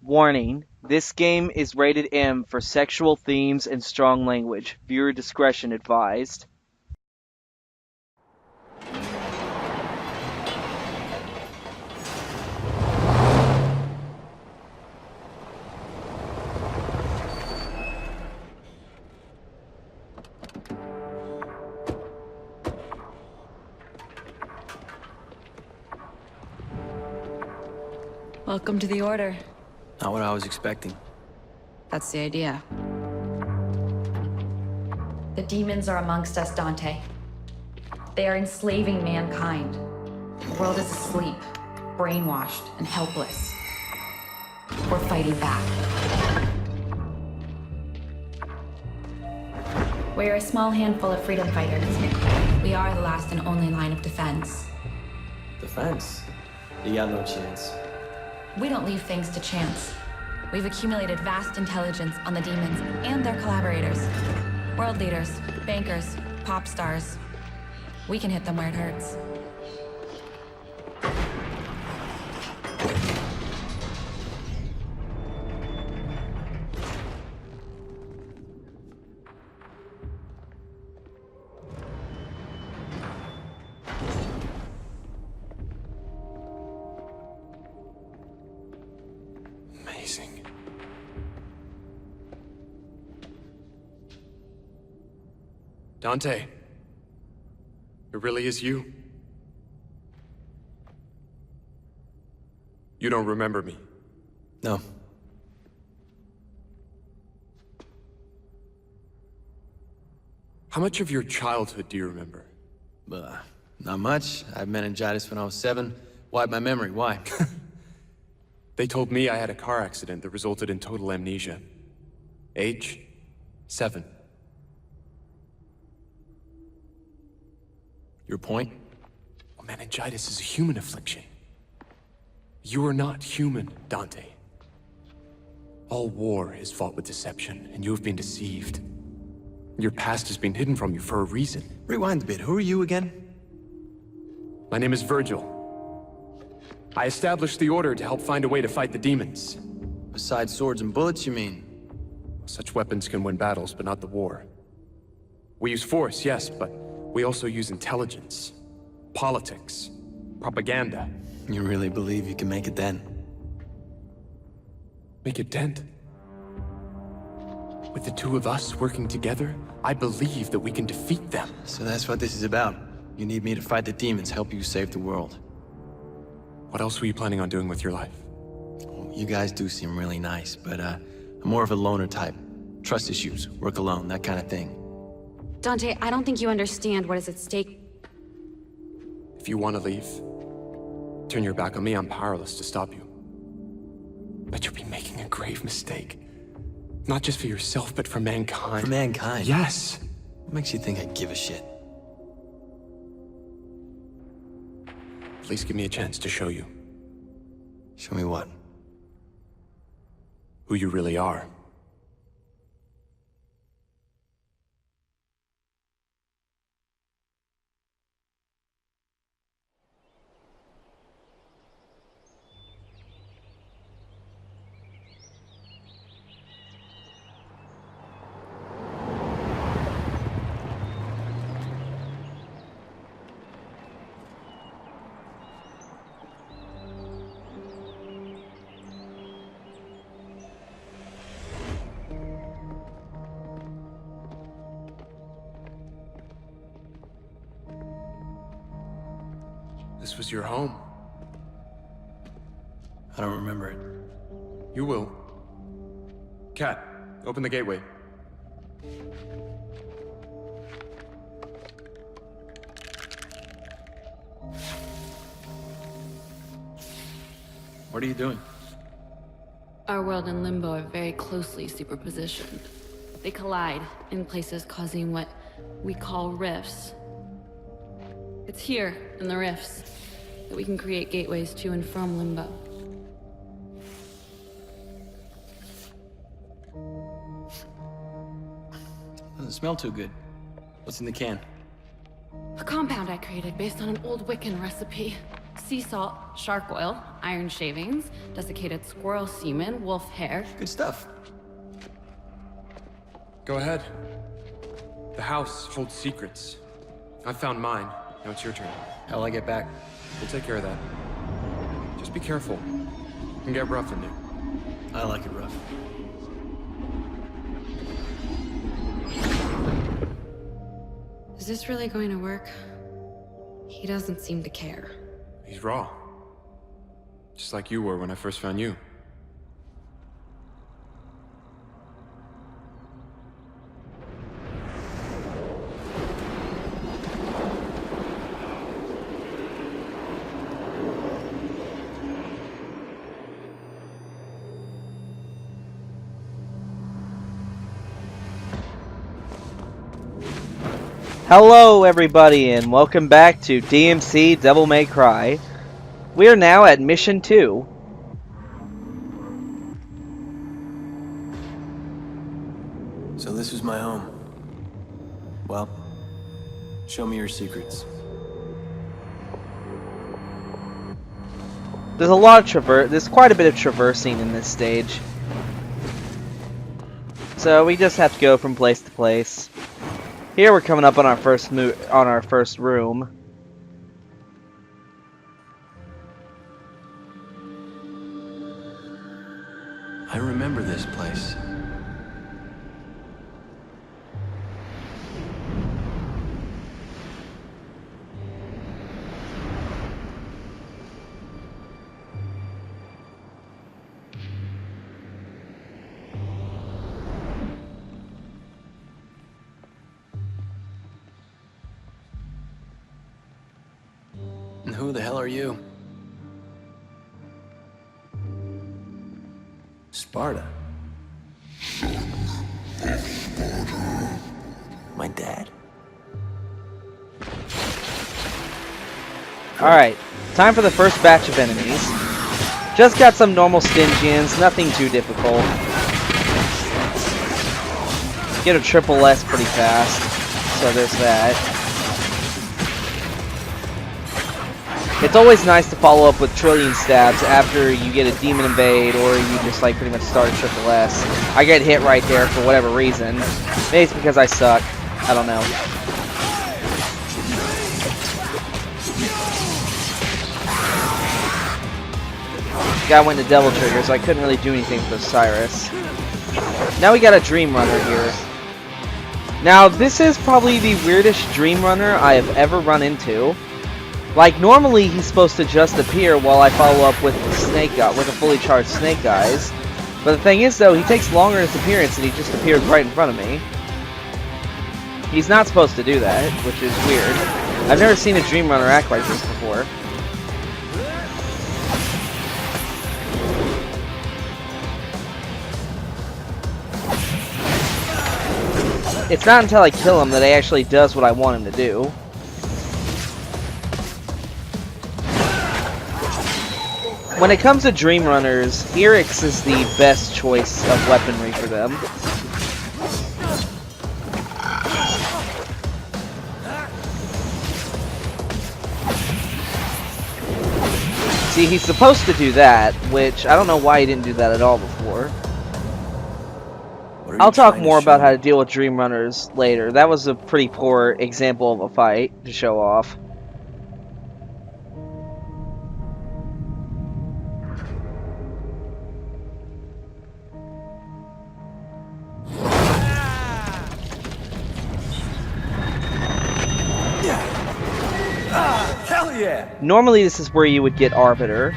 Warning: this game is rated M for sexual themes and strong language. Viewer discretion advised. Welcome to the Order. Not what I was expecting. That's the idea. The demons are amongst us, Dante. They are enslaving mankind. The world is asleep, brainwashed, and helpless. We're fighting back. We're a small handful of freedom fighters. We are the last and only line of defense. Defense? You got no chance. We don't leave things to chance. We've accumulated vast intelligence on the demons and their collaborators. World leaders, bankers, pop stars. We can hit them where it hurts. Amazing. Dante, it really is you. You don't remember me. No. How much of your childhood do you remember? Not much. I had meningitis when I was 7. Wiped my memory. Why? They told me I had a car accident that resulted in total amnesia. Age? 7. Your point? Well, meningitis is a human affliction. You are not human, Dante. All war is fought with deception, and you have been deceived. Your past has been hidden from you for a reason. Rewind a bit. Who are you again? My name is Virgil. I established the Order to help find a way to fight the demons. Besides swords and bullets, you mean? Such weapons can win battles, but not the war. We use force, yes, but we also use intelligence, politics, propaganda. You really believe you can make a dent? Make a dent? With the two of us working together, I believe that we can defeat them. So that's what this is about. You need me to fight the demons, help you save the world. What else were you planning on doing with your life? Well, you guys do seem really nice, but I'm more of a loner type. Trust issues, work alone, that kind of thing. Dante, I don't think you understand what is at stake. If you want to leave, turn your back on me, I'm powerless to stop you. But you'll be making a grave mistake. Not just for yourself, but for mankind. For mankind? Yes! What makes you think I give a shit? Please give me a chance to show you. Show me what? Who you really are. This was your home. I don't remember it. You will. Cat, open the gateway. What are you doing? Our world and Limbo are very closely superpositioned. They collide in places causing what we call rifts. It's here, in the rifts, that we can create gateways to and from Limbo. Doesn't smell too good. What's in the can? A compound I created based on an old Wiccan recipe. sea salt, shark oil, iron shavings, desiccated squirrel semen, wolf hair. Good stuff. Go ahead. The house holds secrets. I found mine. Now it's your turn. How'll I get back? We'll take care of that. Just be careful. It can get rough in there. I like it rough. Is this really going to work? He doesn't seem to care. He's raw. Just like you were when I first found you. Hello everybody and welcome back to DMC Devil May Cry. We are now at Mission 2. So this is my home. Well, show me your secrets. There's a lot of there's quite a bit of traversing in this stage. So we just have to go from place to place. Here we're coming up on our first room. I remember this place. And who the hell are you? Sparta. My dad. Alright, time for the first batch of enemies. Just got some normal Stygians, nothing too difficult. Get a triple S pretty fast, so there's that. It's always nice to follow up with trillion stabs after you get a demon invade or you just like pretty much start a triple S. I get hit right there for whatever reason. Maybe it's because I suck. I don't know. Guy went to Devil Trigger, so I couldn't really do anything with Osiris. Now we got a Dream Runner here. Now this is probably the weirdest Dream Runner I have ever run into. Like, normally he's supposed to just appear while I follow up with with a fully charged Snake Eyes. But the thing is, though, he takes longer in his appearance and he just appears right in front of me. He's not supposed to do that, which is weird. I've never seen a Dream Runner act like this before. It's not until I kill him that he actually does what I want him to do. When it comes to Dream Runners, Eryx is the best choice of weaponry for them. See, he's supposed to do that, which I don't know why he didn't do that at all before. I'll talk more about how to deal with Dream Runners later. That was a pretty poor example of a fight to show off. Hell yeah! Normally this is where you would get Arbiter.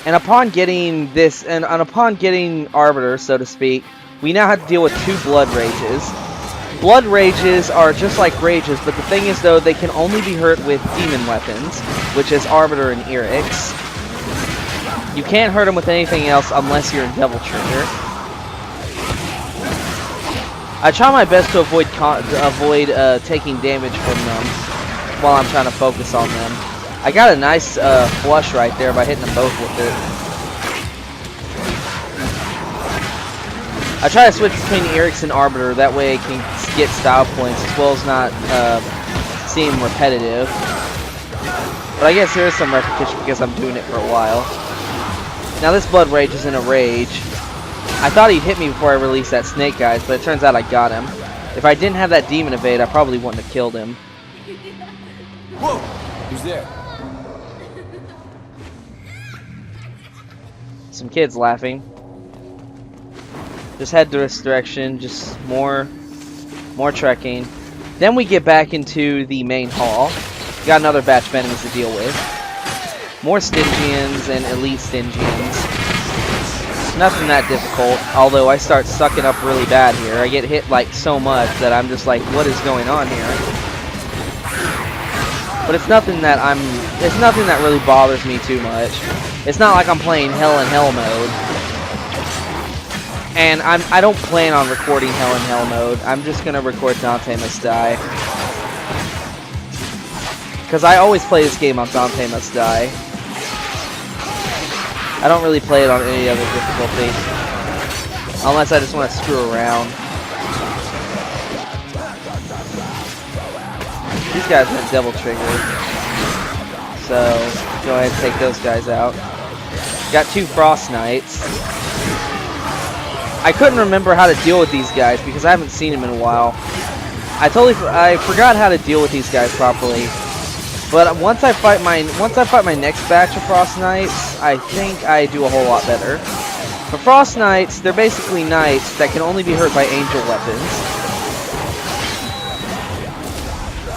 And upon getting this, and upon getting Arbiter, so to speak, we now have to deal with two Blood Rages. Blood Rages are just like Rages, but the thing is though, they can only be hurt with demon weapons, which is Arbiter and Eryx. You can't hurt them with anything else unless you're in Devil Trigger. I try my best to avoid taking damage from them while I'm trying to focus on them. I got a nice flush right there by hitting them both with it. I try to switch between Eryx and Arbiter, that way I can get style points as well as not seem repetitive. But I guess there is some repetition because I'm doing it for a while. Now this Blood Rage is in a rage. I thought he'd hit me before I released that Snake Eyes, but it turns out I got him. If I didn't have that Demon Evade, I probably wouldn't have killed him. Whoa! Who's there? Some kids laughing. Just head this direction, just more trekking. Then we get back into the main hall. Got another batch of enemies to deal with. More Stygians and Elite Stygians. Nothing that difficult, although I start sucking up really bad here. I get hit like so much that I'm just like, what is going on here? But it's nothing that really bothers me too much. It's not like I'm playing Hell in Hell mode. And I don't plan on recording Hell in Hell mode. I'm just gonna record Dante Must Die. Because I always play this game on Dante Must Die. I don't really play it on any other difficulty. Unless I just want to screw around. These guys have Devil Trigger. So, go ahead and take those guys out. Got 2 Frost Knights. I couldn't remember how to deal with these guys because I haven't seen them in a while. I forgot how to deal with these guys properly. But once I fight my next batch of Frost Knights, I think I do a whole lot better. For Frost Knights, they're basically knights that can only be hurt by angel weapons.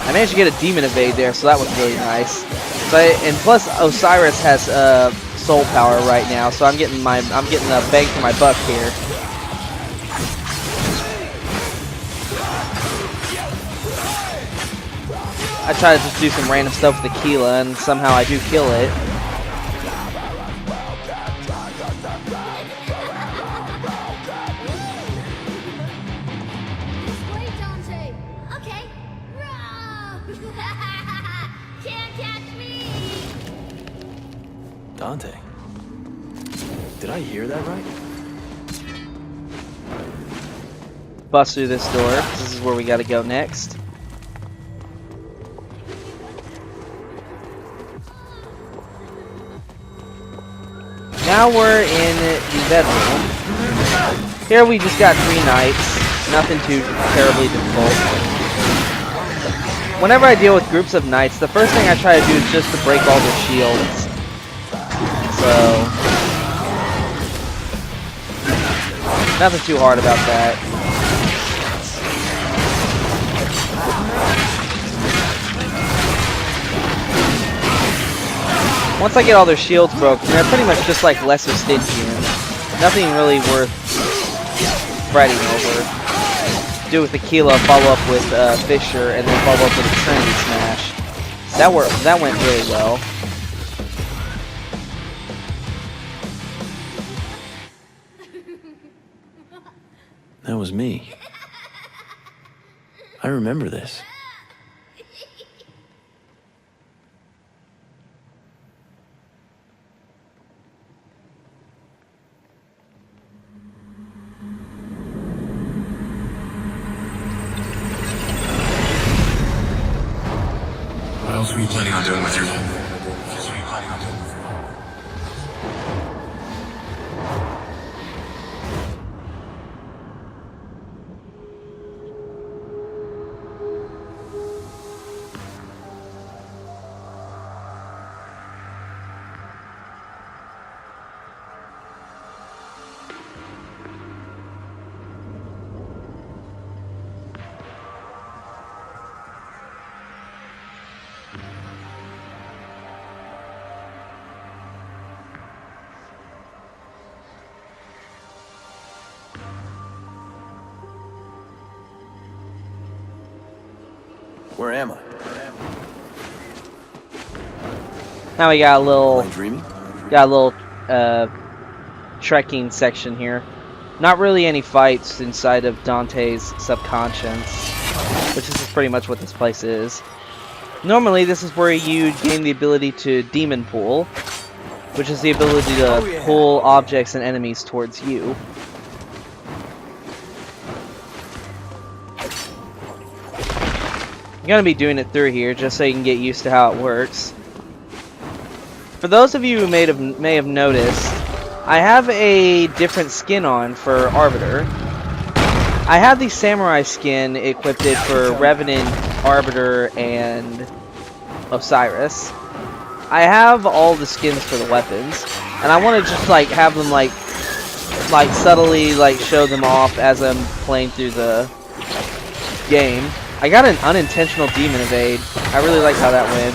I managed to get a Demon Evade there, so that was really nice. And plus Osiris has soul power right now, so I'm getting a bang for my buck here. I try to just do some random stuff with Aquila, and somehow I do kill it. Wait, Dante. Okay. Row. Can't catch me. Dante. Did I hear that right? Bust through this door. This is where we gotta go next. Now we're in the bedroom. Here we just got 3 knights. Nothing too terribly difficult. Whenever I deal with groups of knights, the first thing I try to do is just to break all their shields. So, nothing too hard about that. Once I get all their shields broken, they're pretty much just like lesser Stygians. Nothing really worth fretting over. Do with Aquila, follow up with Fisher, and then follow up with a Trinity Smash. That went really well. That was me. I remember this. What else were you planning on doing with your life? Where am I? Now we got a Am little I dreaming? trekking section here. Not really any fights inside of Dante's subconscious, which is pretty much what this place is. Normally, this is where you gain the ability to demon pull, which is the ability to pull objects and enemies towards you. I'm gonna be doing it through here just so you can get used to how it works. For those of you who may have noticed, I have a different skin on for Arbiter. I have the Samurai skin equipped for Revenant, Arbiter, and Osiris. I have all the skins for the weapons, and I want to just like have them like subtly like show them off as I'm playing through the game. I got an unintentional demon evade. I really like how that went.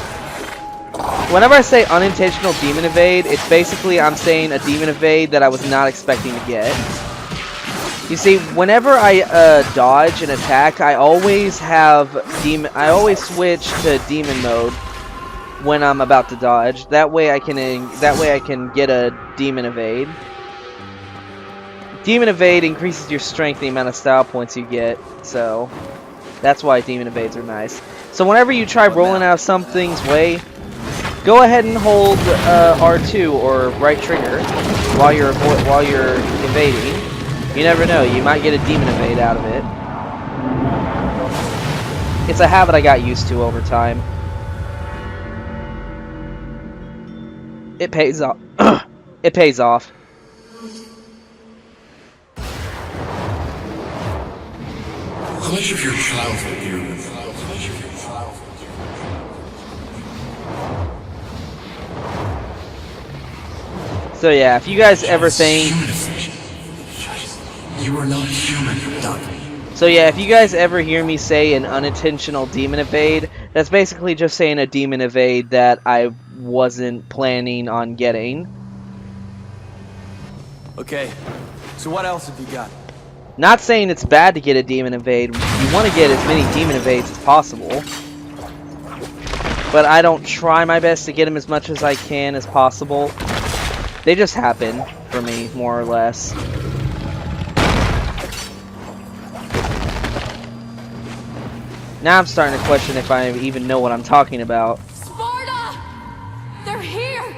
Whenever I say unintentional demon evade, it's basically I'm saying a demon evade that I was not expecting to get. You see, whenever I dodge an attack, I always switch to demon mode when I'm about to dodge. That way I can get a demon evade. Demon evade increases your strength, the amount of style points you get. So that's why demon evades are nice. So whenever you try rolling out of something's way, go ahead and hold R2 or right trigger while you're evading. You never know, you might get a demon evade out of it. It's a habit I got used to over time. It pays off. It pays off. How much of your childhood do you remember? So yeah, if you guys ever think... You are not human, Dante. So yeah, if you guys ever hear me say an unintentional demon evade, that's basically just saying a demon evade that I wasn't planning on getting. Okay, so what else have you got? Not saying it's bad to get a demon evade. You want to get as many demon evades as possible. But I don't try my best to get them as much as I can as possible. They just happen for me, more or less. Now I'm starting to question if I even know what I'm talking about. Sparta! They're here!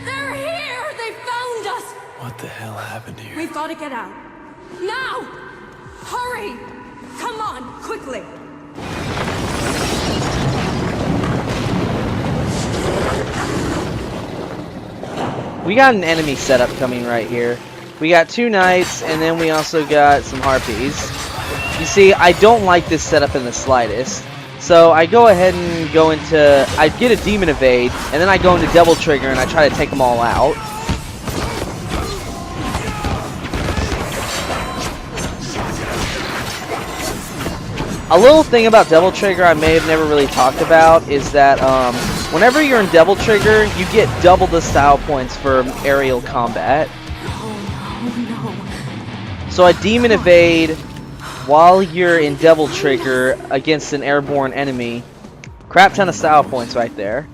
They're here! They found us! What the hell happened here? We've got to get out. Now! Hurry! Come on, quickly! We got an enemy setup coming right here. We got 2 knights, and then we also got some harpies. You see, I don't like this setup in the slightest. So I go ahead and go into... I get a demon evade, and then I go into double trigger and I try to take them all out. A little thing about double trigger I may have never really talked about is that whenever you're in double trigger, you get double the style points for aerial combat. So a demon evade while you're in double trigger against an airborne enemy, crap ton of style points right there.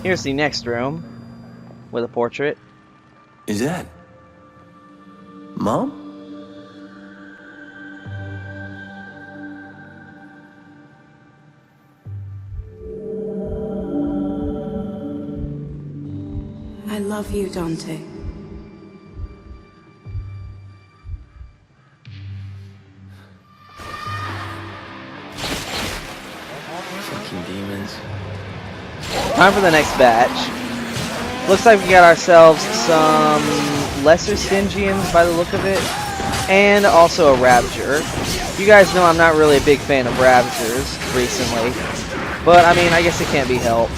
Here's the next room with a portrait. Is that Mom? I love you, Dante. Fucking demons. Time for the next batch. Looks like we got ourselves some lesser Stygians by the look of it, and also a Ravager. You guys know I'm not really a big fan of Ravagers recently, but I mean, I guess it can't be helped.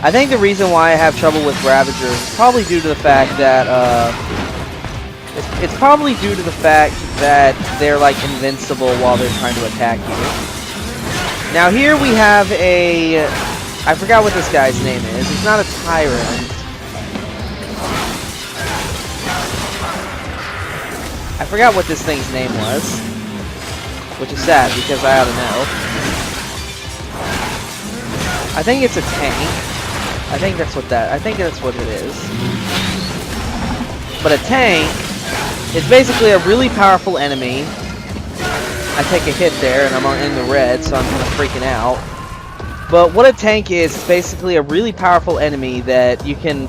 I think the reason why I have trouble with Ravagers is probably due to the fact that it's probably due to the fact that they're like invincible while they're trying to attack you. Now here we have a... I forgot what this guy's name is. He's not a tyrant. I forgot what this thing's name was, which is sad because I ought to know. I think it's a tank. I think that's what it is. But a tank is basically a really powerful enemy. I take a hit there, and I'm in the red, so I'm kind of freaking out. But what a tank is basically a really powerful enemy that you can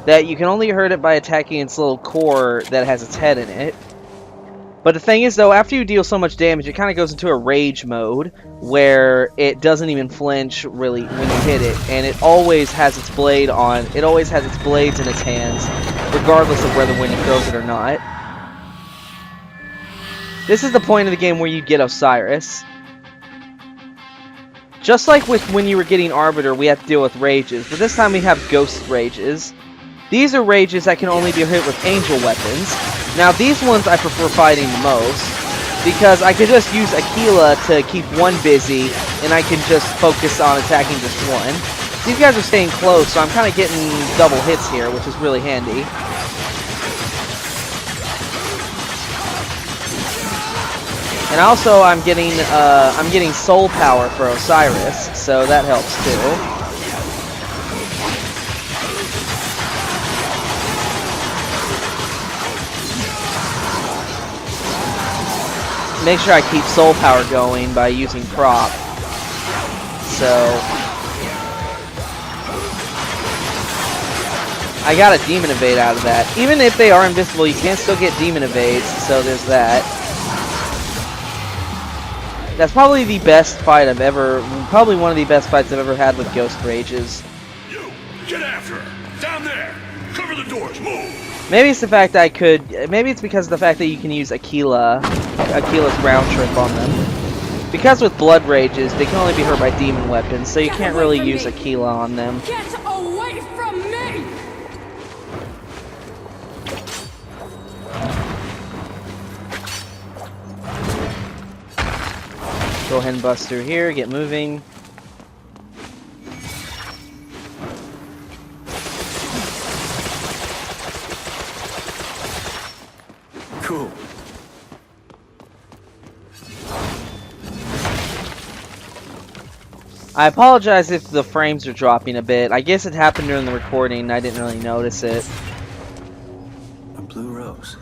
only hurt it by attacking its little core that has its head in it. But the thing is, though, after you deal so much damage, it kind of goes into a rage mode where it doesn't even flinch really when you hit it, and it always has its blade on. It always has its blades in its hands, regardless of whether when it throws it or not. This is the point of the game where you get Osiris. Just like with when you were getting Arbiter, we have to deal with rages, but this time we have ghost rages. These are rages that can only be hit with angel weapons. Now these ones I prefer fighting the most, because I could just use Aquila to keep one busy, and I can just focus on attacking just one. These guys are staying close, so I'm kind of getting double hits here, which is really handy. And also I'm getting soul power for Osiris, so that helps too. Make sure I keep soul power going by using prop. So I got a demon evade out of that. Even if they are invisible, you can still get demon evades, so there's that. That's probably the best fight I've ever, probably one of the best fights I've ever had with Ghost Rages. You, get after her! Down there! Cover the doors, move! Maybe it's the fact that maybe it's because of the fact that you can use Aquila's round trip on them. Because with Blood Rages, they can only be hurt by demon weapons, so you can't really use Aquila on them. Get away from me! Go ahead and bust through here, get moving. Cool. I apologize if the frames are dropping a bit. I guess it happened during the recording and I didn't really notice it. A blue rose.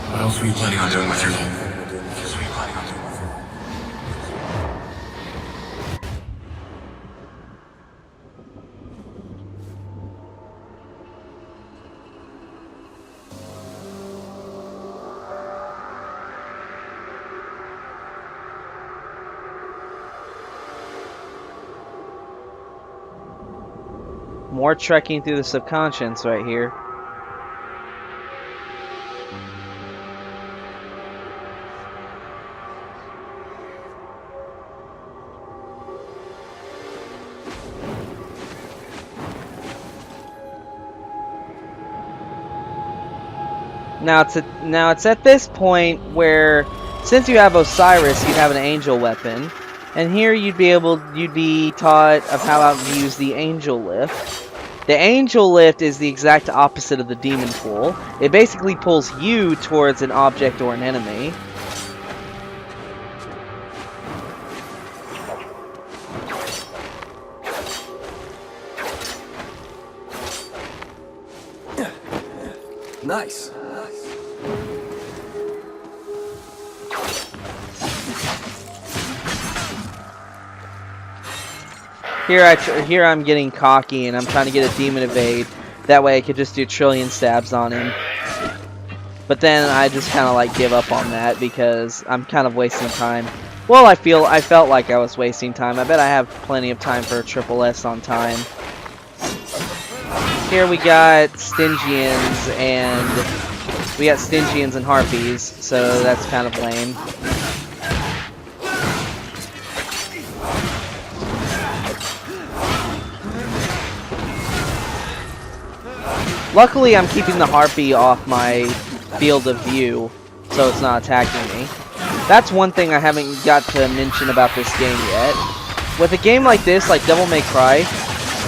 What else were you planning on doing with your life? More trekking through the subconscious right here. Now it's at this point where, since you have Osiris, you'd have an angel weapon, and here you'd be taught of how to use the angel lift. The angel lift is the exact opposite of the demon pull. It basically pulls you towards an object or an enemy. Nice. Here I'm getting cocky and I'm trying to get a demon evade. That way I could just do trillion stabs on him. But then I just kind of like give up on that because I'm kind of wasting time. Well, I felt like I was wasting time. I bet I have plenty of time for a triple S on time. Here we got Stygians and Harpies, so that's kind of lame. Luckily, I'm keeping the Harpy off my field of view, so it's not attacking me. That's one thing I haven't got to mention about this game yet. With a game like this, like Devil May Cry,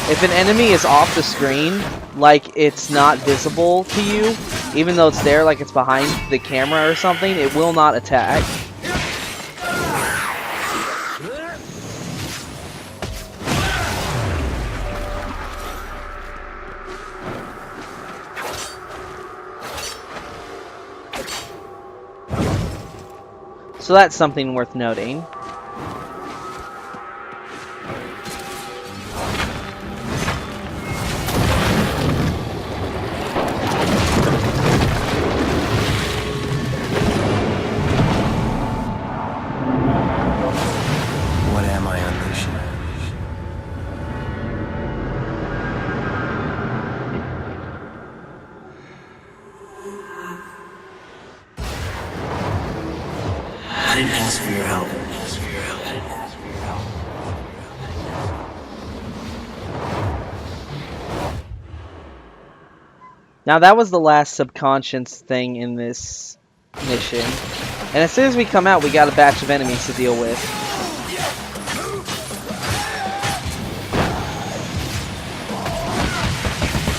if an enemy is off the screen, like it's not visible to you, even though it's there, like it's behind the camera or something, it will not attack. So that's something worth noting. What am I unleashing? I didn't ask for your help. Now that was the last subconscious thing in this mission. And as soon as we come out, we got a batch of enemies to deal with.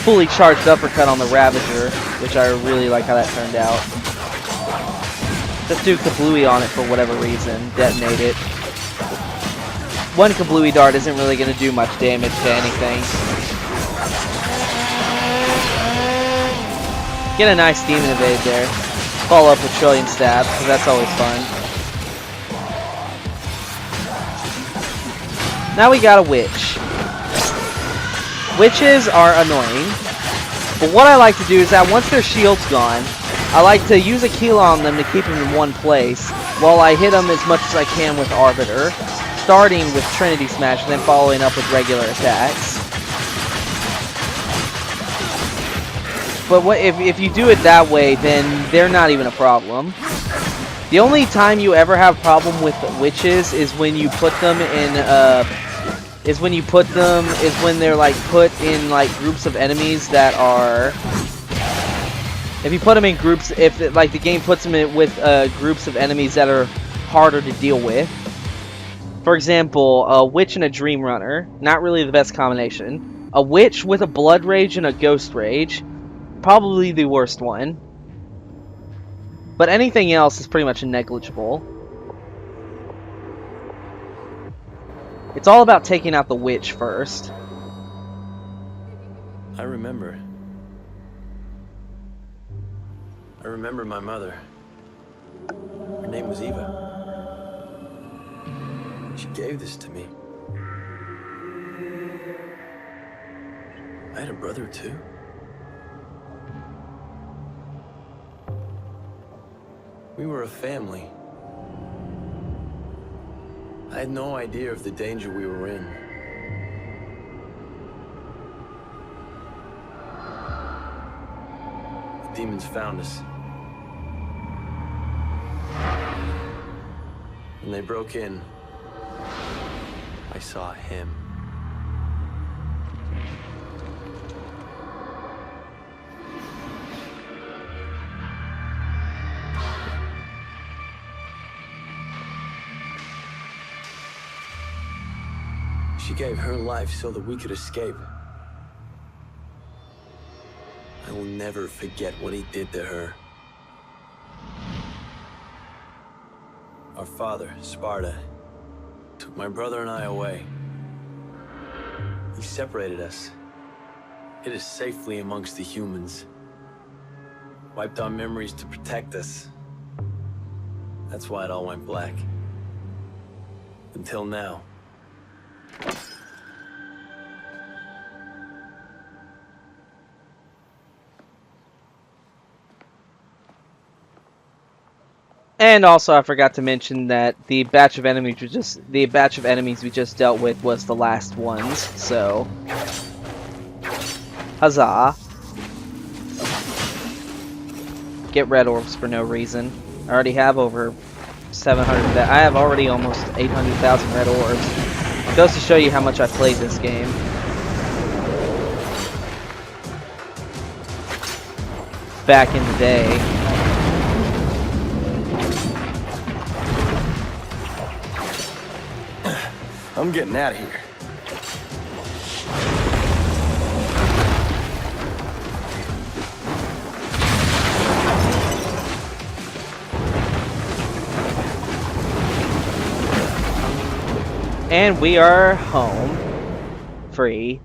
Fully charged uppercut on the Ravager, which I really like how that turned out. Just do Kablooey on it for whatever reason. Detonate it. One Kablooey dart isn't really going to do much damage to anything. Get a nice demon evade there. Follow up with Trillion Stab, because that's always fun. Now we got a Witch. Witches are annoying, but what I like to do is that once their shield's gone, I like to use a Keela on them to keep them in one place, while I hit them as much as I can with Arbiter, starting with Trinity Smash and then following up with regular attacks. But if you do it that way, then they're not even a problem. The only time you ever have a problem with witches is when you put them in is when they're like put in like groups of enemies that are. If you put them in groups, if like the game puts them in with groups of enemies that are harder to deal with. For example, a witch and a dream runner, not really the best combination. A witch with a blood rage and a ghost rage. Probably the worst one. But anything else is pretty much negligible. It's all about taking out the witch first. I remember. I remember my mother. Her name was Eva. She gave this to me. I had a brother too. We were a family. I had no idea of the danger we were in. The demons found us. When they broke in, I saw him. She gave her life so that we could escape. I will never forget what he did to her. Our father, Sparta, took my brother and I away. He separated us, hid us safely amongst the humans, wiped our memories to protect us. That's why it all went black. Until now. And also, I forgot to mention that the batch of enemies we just dealt with was the last ones. So, huzzah! Get red orbs for no reason. I already have over 700. I have already almost 800,000 red orbs. It goes to show you how much I played this game. Back in the day. I'm getting out of here. And we are home. Free.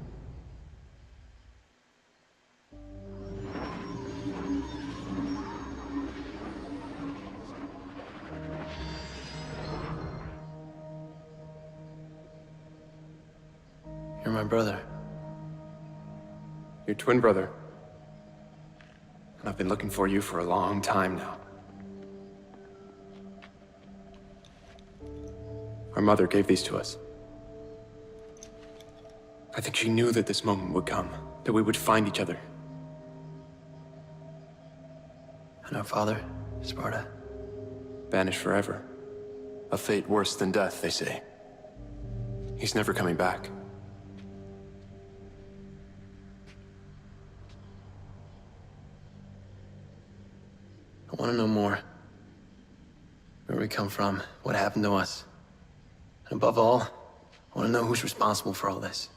You're my brother. Your twin brother. And I've been looking for you for a long time now. Our mother gave these to us. I think she knew that this moment would come, that we would find each other. And our father, Sparta? Banished forever. A fate worse than death, they say. He's never coming back. I want to know more. Where we come from, what happened to us. And above all, I want to know who's responsible for all this.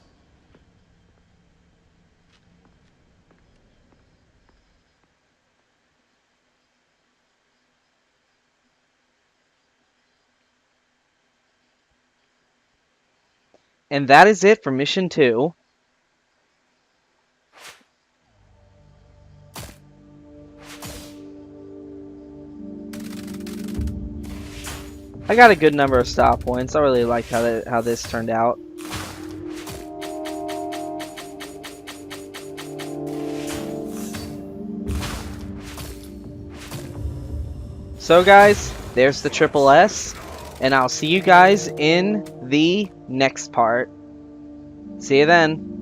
And that is it for Mission 2. I got a good number of stop points. I really like how this turned out. So guys, there's the Triple S, and I'll see you guys in the next part. See you then.